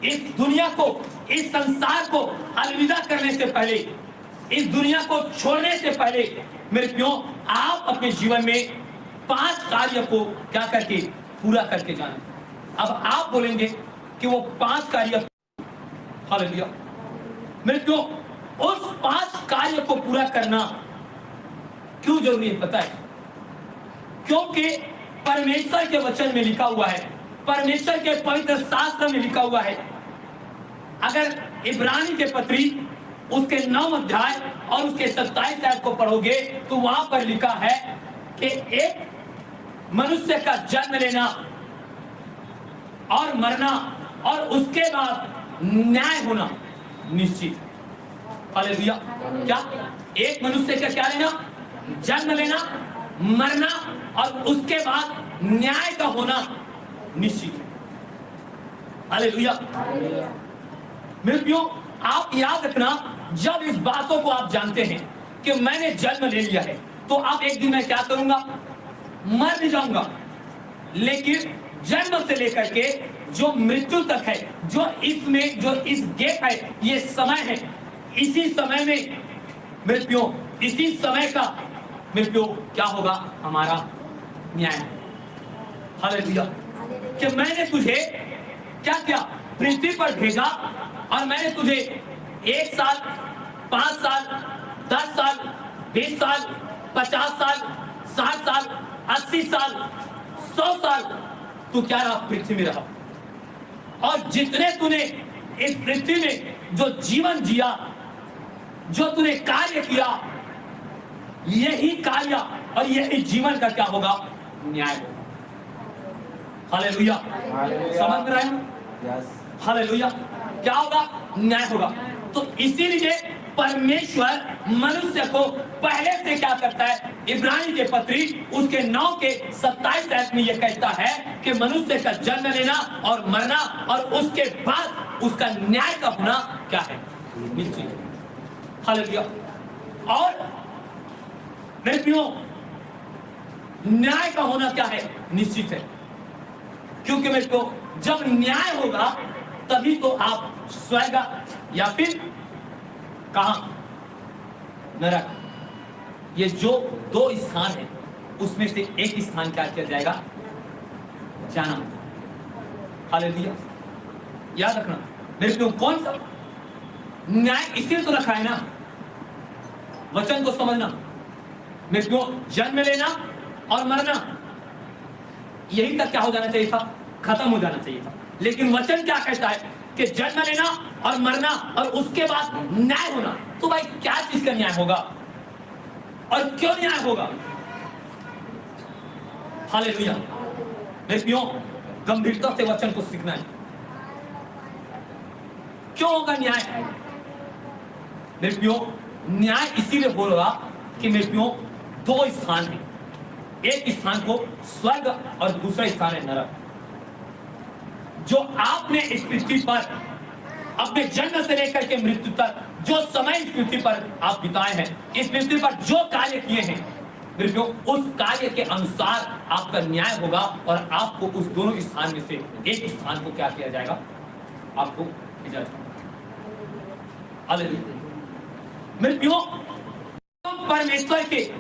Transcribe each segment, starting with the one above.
इस दुनिया को, इस संसार को अलविदा करने से पहले, इस दुनिया को छोड़ने से पहले मेरे प्रियो, आप अपने जीवन में 5 कार्य को क्या करके पूरा करके जाना। अब आप बोलेंगे कि वो 5 कार्य, हालेलुया, मेरे प्रियो, उस 5 कार्य को पूरा करना क्यों जरूरी है पता है? क्योंकि परमेश्वर के वचन में लिखा हुआ है, परमेश्वर के पवित्र शास्त्र में लिखा हुआ है। अगर इब्रानी के पत्री उसके 9 अध्याय और उसके 27 आयत को पढ़ोगे तो वहां पर लिखा है कि एक मनुष्य का जन्म लेना और मरना और उसके बाद न्याय होना निश्चित। हालेलुया। क्या? एक मनुष्य का क्या लेना? जन्म लेना, मरना और उसके बाद न्याय का होना निश्चित है। हालेलुया। मेरे प्रियो, आप याद रखना, जब इस बातों को आप जानते हैं कि मैंने जन्म ले लिया है तो अब एक दिन मैं क्या करूंगा? मर भी जाऊंगा। लेकिन जन्म से लेकर के जो मृत्यु तक है, जो इसमें जो इस गैप है, ये समय है, इसी समय में मेरे प्रियो, इसी समय का मेरे प्रियो क्या होगा? हमारा न्याय। हालेलुया। कि मैंने तुझे क्या किया? पृथ्वी पर भेजा और मैंने तुझे 1 साल, 5 साल, 10 साल, 20 साल, 50 साल, 60 साल, 80 साल, 100 साल तू क्या रहा? पृथ्वी में रहा। और जितने तूने इस पृथ्वी में जो जीवन जिया, जो तूने कार्य किया, यही कार्य और यही जीवन का क्या होगा? न्याय होगा। हालेलुया। समझ रहे हैं? हालेलुया। क्या होगा? न्याय होगा। तो इसीलिए परमेश्वर मनुष्य को पहले से क्या करता है? इब्रानी के पत्री उसके 9 के 27 आयत में यह कहता है कि मनुष्य का जन्म लेना और मरना और उसके बाद उसका न्याय का होना क्या है? निश्चित। हालेलुया। और मेरे प्रियो, न्याय का होना क्या है? निश्चित है। क्योंकि मेरे को जब न्याय होगा तभी तो आप स्वर्ग या फिर कहां? नरक। ये जो 2 स्थान है उसमें से एक स्थान क्या किया जाएगा? जाना। हालेलुया। याद रखना मेरे प्रियो, कौन सा न्याय? इसलिए तो रखा है ना, वचन को समझना मेरे प्रियो। जन्म लेना और मरना, यही तक क्या हो जाना चाहिए था? खत्म हो जाना चाहिए था। लेकिन वचन क्या कहता है कि जन्म लेना और मरना और उसके बाद न्याय होना। तो भाई क्या चीज का न्याय होगा और क्यों न्याय होगा? हालेलुया। मेरे प्रियो, गंभीरता से वचन को सीखना है। क्यों होगा न्याय? मेरे प्रियो, न्याय इसीलिए होगा कि मेरे प्रियो 2 स्थान हैं। एक स्थान को स्वर्ग और दूसरा स्थान है नरक। जो आपने इस पृथ्वी पर अपने जन्म से लेकर के मृत्यु तक जो समय इस पृथ्वी पर आप बिताए हैं, इस पृथ्वी पर जो कार्य किए हैं मेरे प्रियो, उस कार्य के अनुसार आपका न्याय होगा और आपको उस दोनों स्थान में से एक स्थान को क्या किया जाएगा? आपको भेजा जाएगा। हालेलुया। मेरे प्रियो, परमेश्वर के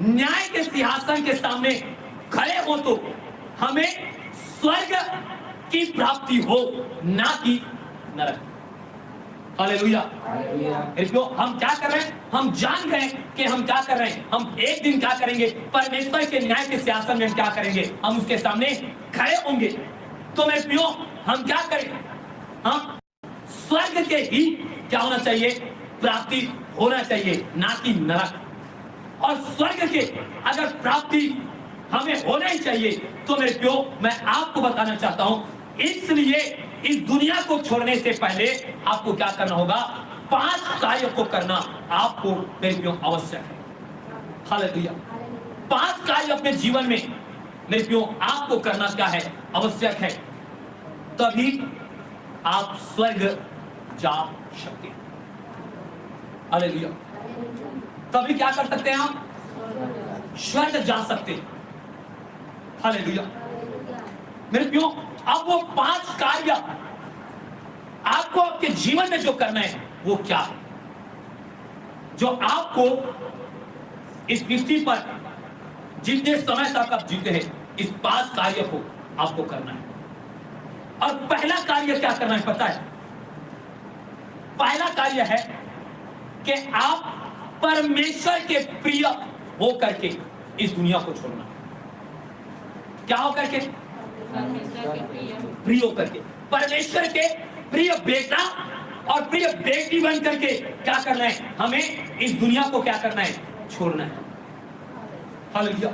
न्याय के सिंहासन के सामने खड़े हो तो हमें स्वर्ग की प्राप्ति हो, ना कि नरक। हालेलुया। इसको हम क्या कर रहे हैं? हम जान गए कि हम क्या कर रहे हैं। हम एक दिन क्या करेंगे? परमेश्वर के न्याय के सिंहासन में हम क्या करेंगे? हम उसके सामने खड़े होंगे। तो मेरे प्रियो, हम क्या करें? हम स्वर्ग के ही क्या होना चाहिए? प्राप्ति होना चाहिए, ना कि नरक। और स्वर्ग के अगर प्राप्ति हमें होना ही चाहिए तो मेरे प्रियो, मैं आपको बताना चाहता हूं, इसलिए इस दुनिया को छोड़ने से पहले आपको क्या करना होगा? 5 कार्य को करना आपको मेरे प्रियो आवश्यक है। हालेलुया। 5 कार्य अपने जीवन में मेरे प्रियो आपको करना क्या है? आवश्यक है। तभी आप स्वर्ग जा सकते हैं। हालेलुया। तभी क्या कर सकते हैं? आप स्वर्ग जा सकते हैं। हालेलुया। मेरे प्रियो, अब वो 5 कार्य आपको आपके जीवन में जो करना है वो क्या है, जो आपको इस पृथ्वी पर जितने समय तक आप जीते हैं, इस 5 कार्य को आपको करना है। और पहला कार्य क्या करना है पता है? पहला कार्य है कि आप परमेश्वर के प्रिय हो करके इस दुनिया को छोड़ना। क्या हो करके? प्रिय हो करके, परमेश्वर के प्रिय बेटा और प्रिय बेटी बन करके क्या करना है? हमें इस दुनिया को क्या करना है? छोड़ना है। हालेलुया।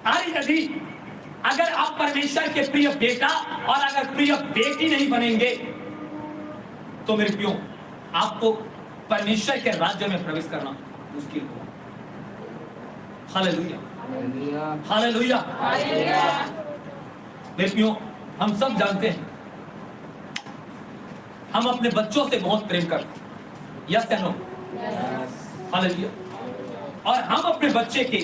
अरे यदि अगर आप परमेश्वर के प्रिय बेटा और अगर प्रिय बेटी नहीं बनेंगे तो मेरे प्रियो आपको परमेश्वर के राज्य में प्रवेश करना मुश्किल होगा। Hallelujah, hallelujah. मेरे प्रियो हम सब जानते हैं, हम अपने बच्चों से बहुत प्रेम करते हैं, यस या नो? हालेलुया। और हम अपने बच्चे के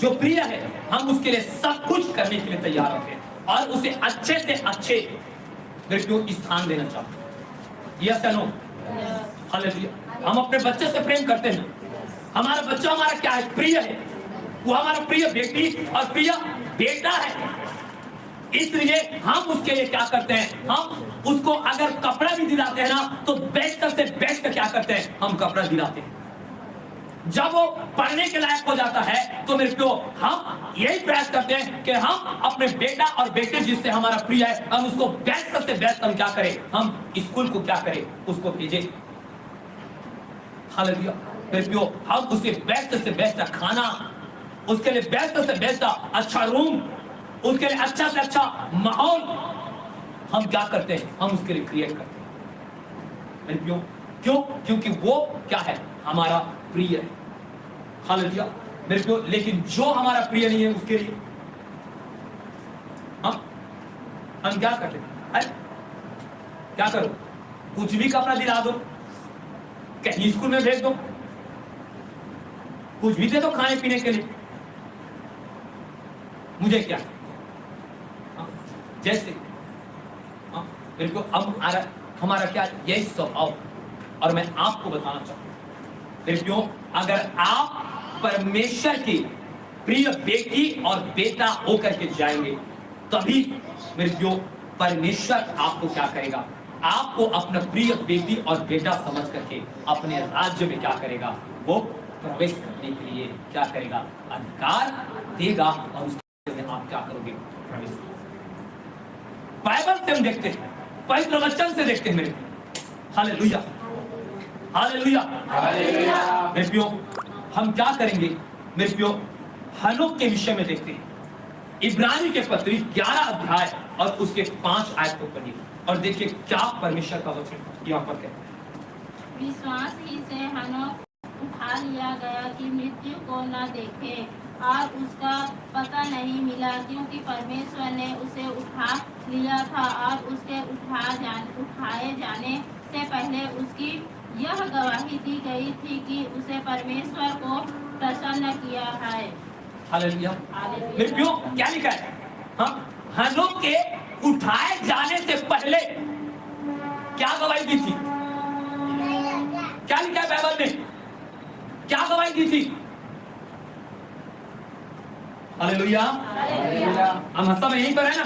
जो प्रिय है हम उसके लिए सब कुछ करने के लिए तैयार होते हैं और उसे अच्छे से अच्छे मेरे प्रियो स्थान देना चाहते हैं, यस या नो? हालेलुया। हम अपने बच्चे से प्रेम करते हैं। हमारा बच्चा हमारा क्या है? प्रिय है। वो हमारा प्रिय बेटी और प्रिय बेटा है। इसलिए हम उसके लिए क्या करते हैं? हम उसको अगर कपड़ा भी दिलाते हैं ना तो बेस्ट से बेस्ट क्या करते हैं? हम कपड़ा दिलाते हैं। जब वो पढ़ने के लायक हो जाता है तो मेरे को हम यही प्रयास करते हैं कि हम अपने बेटा और बेटे जिससे हमारा प्रिय है हम उसको बेस्ट से बेस्ट हम क्या करें? हम स्कूल को क्या करें? उसको भेजें। हालेलुया। मेरे प्रियो हम उसके बेस्ट से बेस्ट खाना, उसके लिए बेस्ट से बेस्ट अच्छा रूम, उसके लिए अच्छा से अच्छा माहौल हम क्या करते हैं? हम उसके लिए क्रिएट करते हैं। मेरे प्रियो क्यों? क्योंकि वो क्या है? हमारा प्रिय है। हालेलुया। मेरे प्रियो लेकिन जो हमारा प्रिय नहीं है उसके लिए हम क्या करते हैं? अरे क्या करो? कुछ भी कपड़ा दिला दो, कहीं स्कूल में भेज दो, कुछ भी दे दो खाने पीने के लिए, मुझे क्या? जैसे मेरे को अब हमारा क्या यही स्वभाव, और मैं आपको बताना चाहूंगा मेरे प्रियो अगर आप परमेश्वर की प्रिय बेटी और बेटा होकर के जाएंगे तभी मेरे प्रियो परमेश्वर आपको क्या करेगा? आपको अपना प्रिय बेटी और बेटा समझ करके अपने राज्य में क्या करेगा? वो प्रवेश करने के लिए क्या करेगा? अधिकार देगा और उसके लिए आप क्या करोगे? प्रवेश। बाइबल से हम देखते हैं, पवित्र वचन से देखते हैं मेरे। Hallelujah, hallelujah, hallelujah. मेरे प्रियो हम क्या करेंगे? मेरे प्रियो हनोक के विषय में देखते हैं। इब्रानी के पत्री 11 अध्याय और उसके 5 आयत को पढ़िए और देखिए क्या परमेश्वर का वचन यहाँ पर कहता है। विश्वास ही से हनोक उठा लिया गया कि मृत्यु को न देखे और उसका पता नहीं मिला क्योंकि परमेश्वर ने उसे उठा लिया था और उसके उठाए जाने से पहले उसकी यह गवाही दी गई थी कि उसे परमेश्वर को प्रसन्न किया है। हालेलुया। मेरे प्रियो क्या लिखा है? हनोक के उठाए जाने से पहले क्या गवाही दी थी? क्या लिखा है बाइबल में? क्या गवाही दी थी? हालेलुया। हम सब यहीं पर है ना?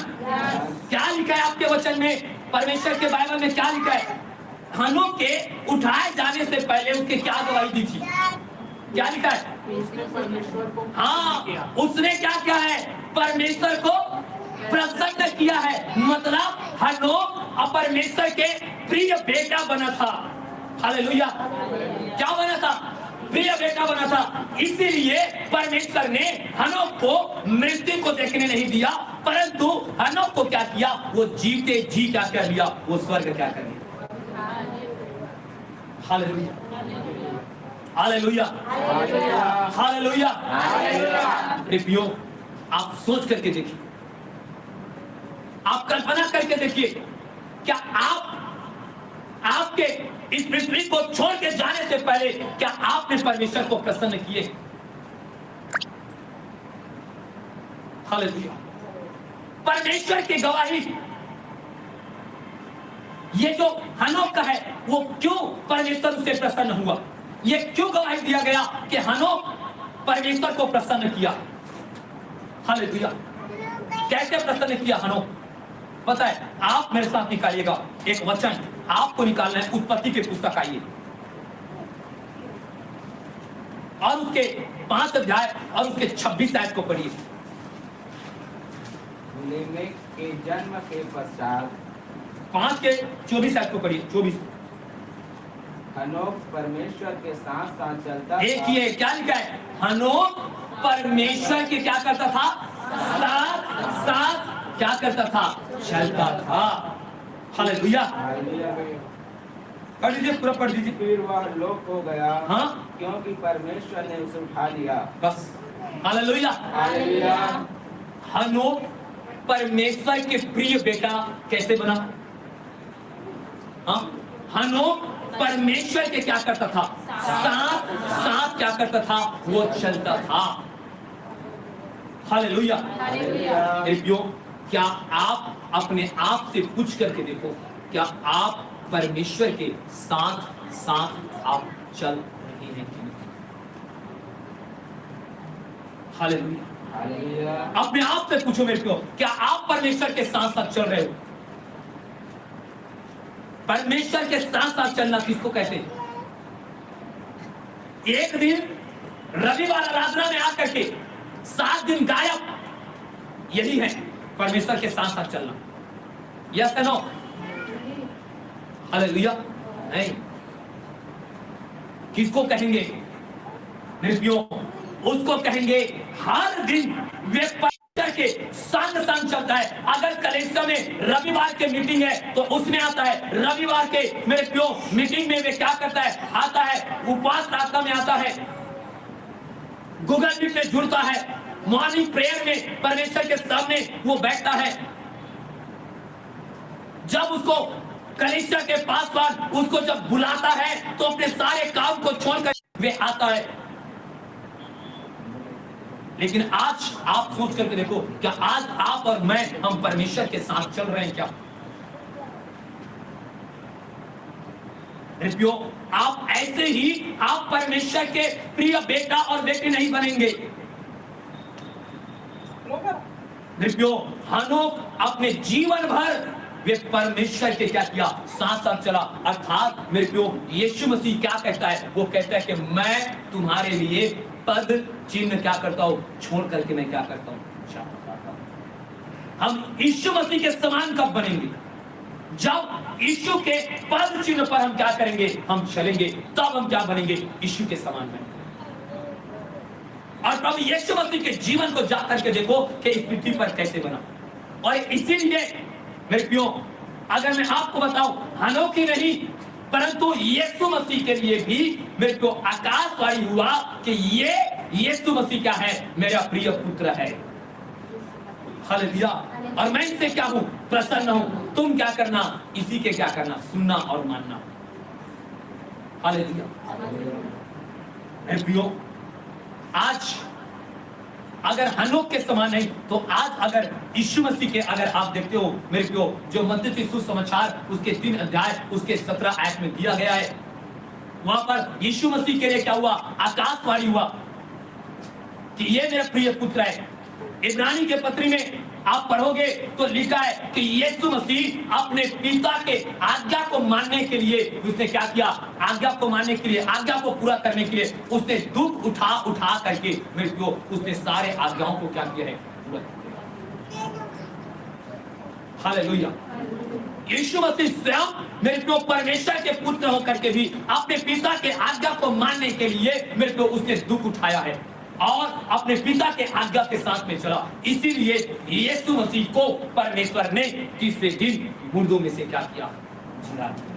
क्या लिखा है आपके वचन में? परमेश्वर के बाइबल में क्या लिखा है? हनोक के उठाए जाने से पहले उसके क्या गवाही दी थी? क्या लिखा है? हाँ, उसने क्या किया है? परमेश्वर को प्रसन्न किया है। मतलब हनोक परमेश्वर के प्रिय बेटा बना था। हालेलुया। क्या बना था? प्रिय बेटा बना था। इसीलिए परमेश्वर ने हनोक को मृत्यु को देखने नहीं दिया, परंतु हनोक को क्या किया? वो जीते जी क्या कर लिया? वो स्वर्ग क्या कर लिया? Hallelujah, hallelujah, hallelujah, hallelujah. प्रियो आप सोच करके देखिए, आप कल्पना करके देखिए, क्या आपके इस पृथ्वी को छोड़ के जाने से पहले क्या आपने परमेश्वर को प्रसन्न किए? हालेलुया। परमेश्वर की गवाही ये जो हनोक का है वो क्यों परमेश्वर उससे प्रसन्न हुआ, ये क्यों गवाही दिया गया कि हनोक परमेश्वर को प्रसन्न किया। हालेलुया। कैसे प्रसन्न किया हनोक? पता है, आप मेरे साथ निकालिएगा एक वचन, आपको निकालना है उत्पत्ति की पुस्तक, आइए और उसके 5 अध्याय और उसके 26 आयत को पढ़िए। लेमेक के जन्म के पश्चात 5 के 24 आयत को पढ़िए। 24 हनोक परमेश्वर के साथ साथ चलता एक ही है, क्या लिखा है? हनोक परमेश्वर के क्या करता था? साथ साथ क्या करता था? चलता था। हालेलुया। पढ़ लीजिए, पूरा पढ़ लीजिए। फिर वह लोक हो गया, हाँ, क्योंकि परमेश्वर ने उसे उठा लिया। बस। हालेलुया। हालेलुया। हनोक परमेश्वर के प्रिय बेटा कैसे बना? हाँ, हनोक परमेश्वर के क्या करता था? साथ साथ क्या करता था? वो चलता था। हालेलुया। हालेलुया। क्या आप अपने आप से पूछ करके देखो, क्या आप परमेश्वर के साथ साथ आप चल रहे हैं कि नहीं? हालेलुया। हालेलुया। अपने आप से पूछो मेरे को, क्या आप परमेश्वर के साथ साथ चल रहे हो? परमेश्वर के साथ साथ चलना किसको कहते हैं? एक दिन रविवार आराधना में आकर के 7 दिन गायब, यही है परमेश्वर के साथ साथ चलना। यस या नो? हालेलुया। नहीं, किसको कहेंगे? निर्भयों, उसको कहेंगे हर दिन वे परमेश्वर के संग संग चलता है। अगर कलीसिया में रविवार के मीटिंग है तो उसमें आता है, रविवार के मेरे प्यो मीटिंग में वे क्या करता है? आता है, उपवास प्रार्थना में आता है, गूगल मीट में जुड़ता है, मॉर्निंग प्रेयर में परमेश्वर के सामने वो बैठता है। जब उसको कलीसिया के पासवान उसको जब बुलाता है तो अपने सारे काम को छोड़कर वे आता है। लेकिन आज आप सोच करके देखो, क्या आज आप और मैं हम परमेश्वर के साथ चल रहे हैं क्या? प्रियो, आप ऐसे ही आप परमेश्वर के प्रिय बेटा और बेटी नहीं बनेंगे। प्रियो, हनोक अपने जीवन भर वे परमेश्वर के क्या किया? साथ साथ चला। अर्थात मेरे प्रियो, यीशु मसीह क्या कहता है? वो कहता है कि मैं तुम्हारे लिए पद चिन्ह क्या करता हूं? छोड़ करके मैं क्या करता हूं? हम यीशु मसीह के समान कब बनेंगे? जब यीशु के पद चिन्ह पर हम क्या करेंगे? हम चलेंगे, तब हम क्या बनेंगे? यीशु के समान बनेंगे। और प्रभु यीशु मसीह के जीवन को जाकर के देखो कि इस पृथ्वी पर कैसे बना। और इसीलिए मेरे प्रियो, अगर मैं आपको बताऊं, हनोक ही नहीं परंतु यीशु मसीह के लिए भी मेरे को आकाशवाणी हुआ कि ये यीशु मसीह क्या है? मेरा प्रिय पुत्र है। हालेलुया। और मैं इससे क्या हूं? प्रसन्न हूं। तुम क्या करना? इसी के क्या करना? सुनना और मानना। हालेलुया। मेरे प्रियो, आज अगर हनोक के समान नहीं तो आज अगर यीशु मसीह के अगर आप देखते हो मेरे प्रियो, जो मत्ती सुसमाचार उसके 3 अध्याय उसके 17 आयत में दिया गया है, वहां पर यीशु मसीह के लिए क्या हुआ? आकाशवाणी हुआ कि ये मेरा प्रिय पुत्र है। इब्रानी के पत्री में आप पढ़ोगे तो लिखा है कि यीशु मसीह अपने पिता के आज्ञा को मानने के लिए उसने क्या किया? आज्ञा को मानने के लिए, आज्ञा को पूरा करने के लिए उसने दुख उठा करके मेरे को उसने सारे आज्ञाओं को क्या किया है? पूरा किया। हालेलुया। यीशु मसीह स्वयं मेरे को परमेश्वर के पुत्र होकर के भी अपने पिता के आज्ञा को मानने के लिए मेरे को उसने दुख उठाया है और अपने पिता के आज्ञा के साथ में चला। इसीलिए यीशु मसीह को परमेश्वर ने तीसरे दिन मुर्दों में से क्या किया? जिला दिया।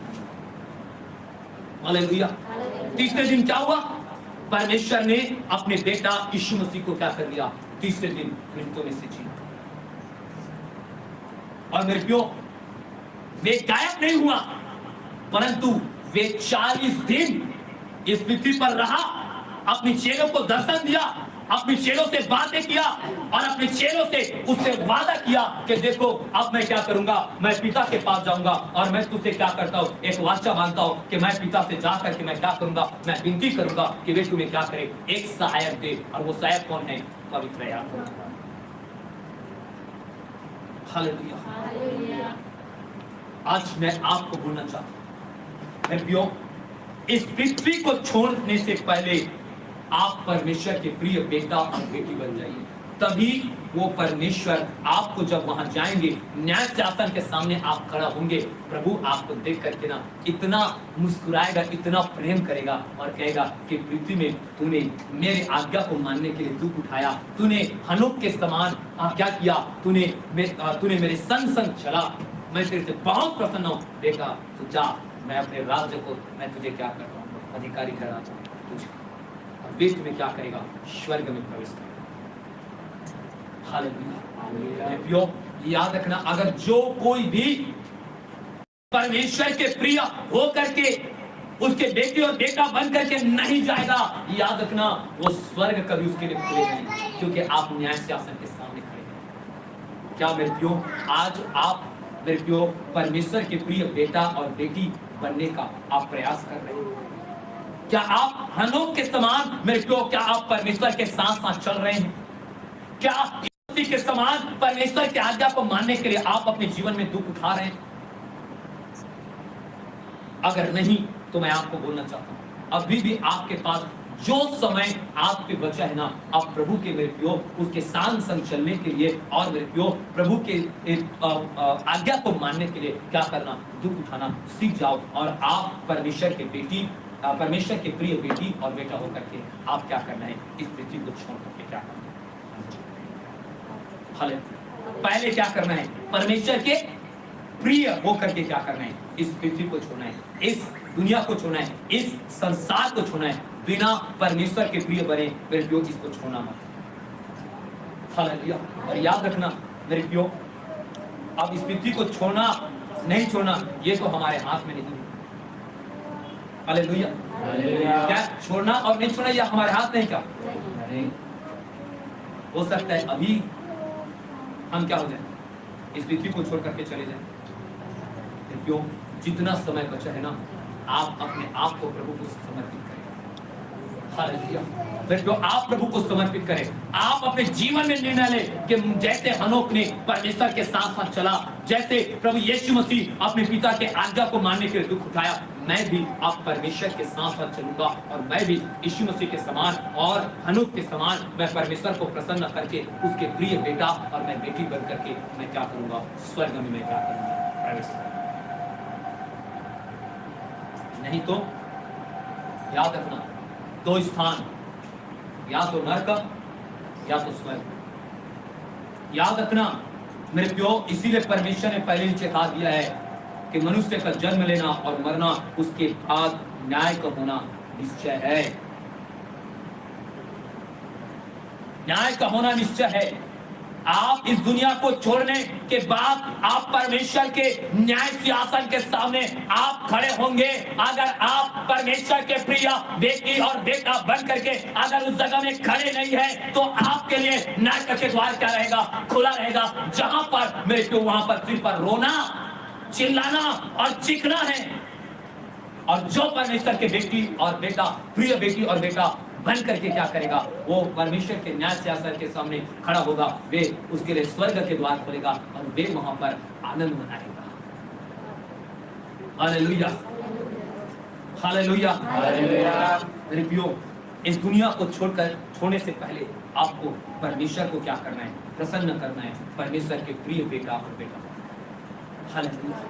हालेलुया। तीसरे दिन क्या हुआ? परमेश्वर ने अपने बेटा यीशु मसीह को क्या कर दिया? तीसरे दिन मृतों में से जिला। और मेरे प्रियो, वे गायब नहीं हुआ परंतु वे 40 दिन इस पृथ्वी पर रहा, अपनी चेलों को दर्शन दिया अपने चेलों से बातें किया और अपने चेलों से उससे वादा किया कि देखो अब मैं क्या करूंगा, मैं पिता के पास जाऊंगा और मैं तुझसे क्या करता हूँ, एक वाचा मांगता हूँ कि मैं पिता से जा करके मैं क्या करूंगा, मैं विनती करूंगा कि वे तुम्हें क्या करे, एक सहायक दे। और वो सहायक कौन है? पवित्र आत्मा। हालेलुया। आज मैं आपको बोलना चाहता हूं मेरे प्रियो, इस पृथ्वी को छोड़ने से पहले आप परमेश्वर के प्रिय बेटा और बेटी बन जाइए। तभी वो परमेश्वर आपको जब वहां जाएंगे, न्याय शासन के सामने आप खड़ा होंगे, प्रभु आपको देख करके ना इतना मुस्कुराएगा, इतना प्रेम करेगा और कहेगा कि पृथ्वी में तूने मेरे आज्ञा को मानने के लिए दुख उठाया, तूने हनोक के समान क्या किया, तूने मेरे संग संग चला, मैं तेरे से बहुत प्रसन्न हूँ। देखा तू जा, मैं अपने राज्य को मैं तुझे क्या कर रहा हूँ, अधिकारी करा तुझे, और वे तुम्हें क्या करेगा, स्वर्ग में प्रवेश करेगा। हालेलुया। याद रखना, अगर जो कोई भी परमेश्वर के प्रिय हो करके उसके बेटे और बेटा बन करके नहीं जाएगा, याद रखना वो स्वर्ग कभी उसके लिए खुलेगा नहीं, क्योंकि आप न्याय शासन के सामने खड़े हैं। क्या मेरे प्रियो, आज आप मेरे प्रियो परमेश्वर के प्रिय बेटा और बेटी बनने का आप प्रयास कर रहे हैं? क्या आप हनोक के समान मेरे प्रियो, क्या आप परमेश्वर के साथ साथ चल रहे हैं? क्या यीशु के समान परमेश्वर की आज्ञा को मानने के लिए आप अपने जीवन में दुख उठा रहे हैं? अगर नहीं तो मैं आपको बोलना चाहता हूं, अभी भी आपके पास जो समय आपके बचा है ना, आप प्रभु के मेरे प्रियो उसके संग संग चलने के लिए और मेरे प्रियो प्रभु के आज्ञा को मानने के लिए क्या करना, दुख उठाना सीख जाओ। और आप परमेश्वर के प्रिय बेटी और बेटा होकर के आप क्या करना है, इस पृथ्वी को छोड़ करके क्या करना है। पहले क्या करना है, परमेश्वर के प्रिय होकर के क्या करना है, इस पृथ्वी को छोड़ना है, इस दुनिया को छोड़ना है, इस संसार को छोड़ना है। बिना परमेश्वर के प्रिय बने मेरे प्रियो इसको छोड़ना मत। हालेलुया। और याद रखना मेरे प्रियो, अब इस पृथ्वी को छोड़ना नहीं छोड़ना ये तो हमारे हाथ में नहीं है। हालेलुया। क्या छोड़ना और नहीं छोड़ना ये हमारे हाथ नहीं, क्या नहीं हो सकता है अभी हम क्या हो जाए, इस पृथ्वी को छोड़ करके चले जाए। क्यों? जितना समय बचा है ना, आप अपने आप को प्रभु को समर्पित करें। हालेलुया। फिर आप प्रभु को समर्पित करें, आप अपने जीवन में निर्णय लें कि जैसे हनोक ने परमेश्वर के साथ साथ चला, जैसे प्रभु यीशु मसीह अपने पिता के आज्ञा को मानने के लिए दुख उठाया, मैं भी आप परमेश्वर के साथ साथ चलूंगा और मैं भी यीशु मसीह के समान और हनोक के समान मैं परमेश्वर को प्रसन्न करके उसके प्रिय बेटा और मैं बेटी बन करके मैं क्या करूंगा, स्वर्ग में मैं क्या करूंगा, प्रवेश करूंगा। नहीं तो याद रखना, दो स्थान, या तो नरक या तो स्वर्ग। याद रखना मेरे प्रियो, इसीलिए परमेश्वर ने पहले ही चेता दिया है कि मनुष्य का जन्म लेना और मरना, उसके बाद न्याय का होना निश्चय है। न्याय का होना निश्चय है। आप इस दुनिया को छोड़ने के बाद आप परमेश्वर के न्याय सिंहासन के सामने आप खड़े होंगे। अगर आप परमेश्वर के प्रिय बेटी और बेटा बन करके अगर उस जगह में खड़े नहीं है तो आपके लिए न्याय का द्वार क्या रहेगा, खुला रहेगा। जहां पर मेरे को वहां पर सिर पर रोना, चिल्लाना और चीखना है। और जो परमेश्वर के बेटी और बेटा, प्रिय बेटी और बेटा बन करके क्या करेगा, वो परमेश्वर के न्याय सिंहासन के सामने खड़ा होगा, वे उसके लिए स्वर्ग के द्वार खोलेगा और वे वहां पर आनंद मनाएगा। Hallelujah, hallelujah, hallelujah. मेरे प्रियो, इस दुनिया को छोड़ने से पहले आपको परमेश्वर को क्या करना है, प्रसन्न करना है, परमेश्वर के प्रिय बेटा और बेटा। हालेलुया।